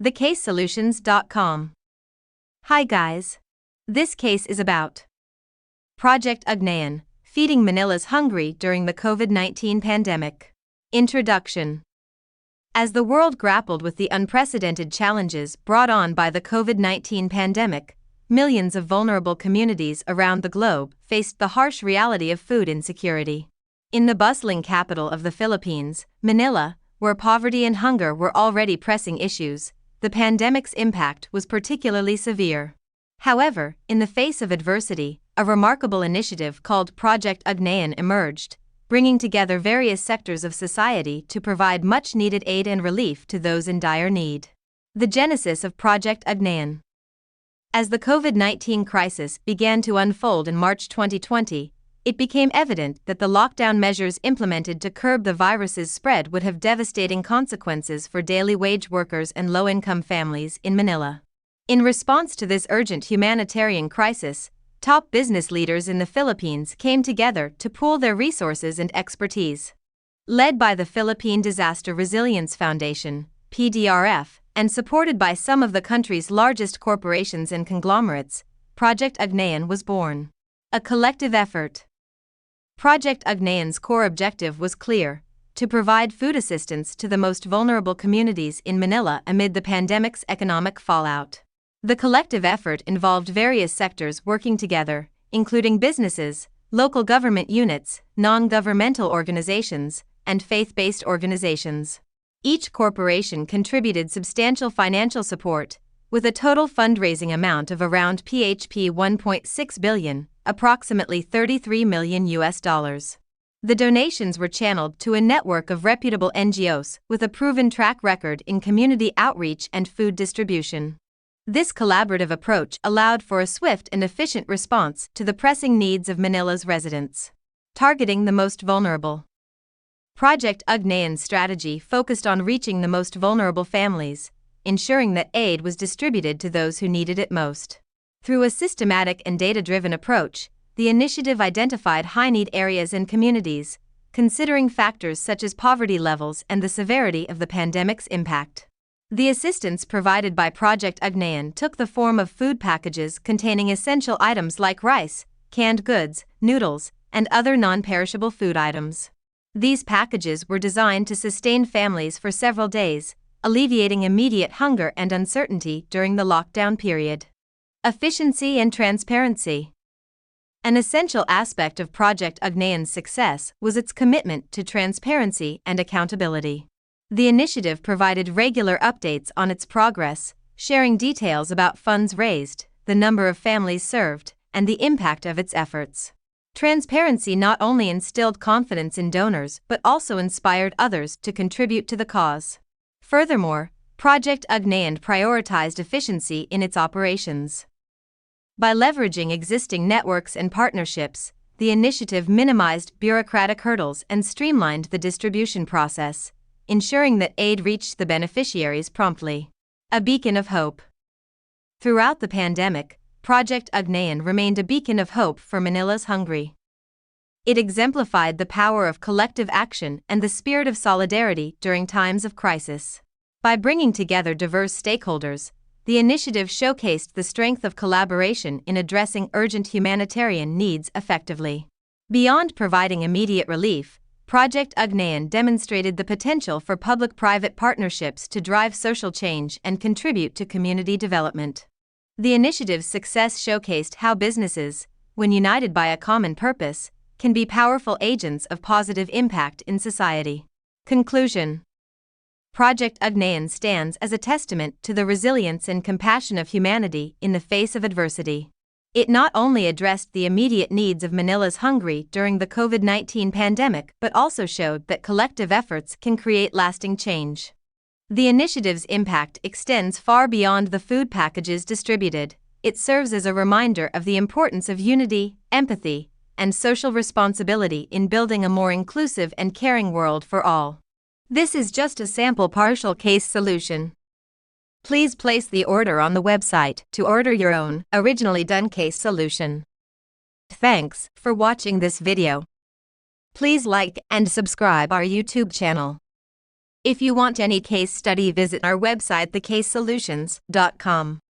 thecasesolutions.com. Hi guys. This case is about Project Ugnayan, feeding Manila's hungry during the COVID-19 pandemic. Introduction. As the world grappled with the unprecedented challenges brought on by the COVID-19 pandemic, millions of vulnerable communities around the globe faced the harsh reality of food insecurity. In the bustling capital of the Philippines, Manila, where poverty and hunger were already pressing issues, the pandemic's impact was particularly severe. However, in the face of adversity, a remarkable initiative called Project Ugnayan emerged, bringing together various sectors of society to provide much-needed aid and relief to those in dire need. The genesis of Project Ugnayan. As the COVID-19 crisis began to unfold in March 2020, it became evident that the lockdown measures implemented to curb the virus's spread would have devastating consequences for daily wage workers and low-income families in Manila. In response to this urgent humanitarian crisis, top business leaders in the Philippines came together to pool their resources and expertise. Led by the Philippine Disaster Resilience Foundation, PDRF, and supported by some of the country's largest corporations and conglomerates, Project Ugnayan was born. A collective effort. Project Ugnayan's core objective was clear: to provide food assistance to the most vulnerable communities in Manila amid the pandemic's economic fallout. The collective effort involved various sectors working together, including businesses, local government units, non-governmental organizations, and faith-based organizations. Each corporation contributed substantial financial support, with a total fundraising amount of around PHP 1.6 billion, approximately $33 million. The donations were channeled to a network of reputable NGOs with a proven track record in community outreach and food distribution. This collaborative approach allowed for a swift and efficient response to the pressing needs of Manila's residents. Targeting the most vulnerable. Project Ugnayan's strategy focused on reaching the most vulnerable families, ensuring that aid was distributed to those who needed it most. Through a systematic and data-driven approach, the initiative identified high-need areas and communities, considering factors such as poverty levels and the severity of the pandemic's impact. The assistance provided by Project Ugnayan took the form of food packages containing essential items like rice, canned goods, noodles, and other non-perishable food items. These packages were designed to sustain families for several days, alleviating immediate hunger and uncertainty during the lockdown period. Efficiency and transparency. An essential aspect of Project Ugnayan's success was its commitment to transparency and accountability. The initiative provided regular updates on its progress, sharing details about funds raised, the number of families served, and the impact of its efforts. Transparency not only instilled confidence in donors but also inspired others to contribute to the cause. Furthermore, Project Ugnayan prioritized efficiency in its operations. By leveraging existing networks and partnerships, the initiative minimized bureaucratic hurdles and streamlined the distribution process, ensuring that aid reached the beneficiaries promptly. A beacon of hope. Throughout the pandemic, Project Ugnayan remained a beacon of hope for Manila's hungry. It exemplified the power of collective action and the spirit of solidarity during times of crisis. By bringing together diverse stakeholders, the initiative showcased the strength of collaboration in addressing urgent humanitarian needs effectively. Beyond providing immediate relief, Project Ugnayan demonstrated the potential for public-private partnerships to drive social change and contribute to community development. The initiative's success showcased how businesses, when united by a common purpose, can be powerful agents of positive impact in society. Conclusion. Project Ugnayan stands as a testament to the resilience and compassion of humanity in the face of adversity. It not only addressed the immediate needs of Manila's hungry during the COVID-19 pandemic but also showed that collective efforts can create lasting change. The initiative's impact extends far beyond the food packages distributed. It serves as a reminder of the importance of unity, empathy, and social responsibility in building a more inclusive and caring world for all. This is just a sample partial case solution. Please place the order on the website to order your own, originally done case solution. Thanks for watching this video. Please like and subscribe our YouTube channel. If you want any case study, visit our website thecasesolutions.com.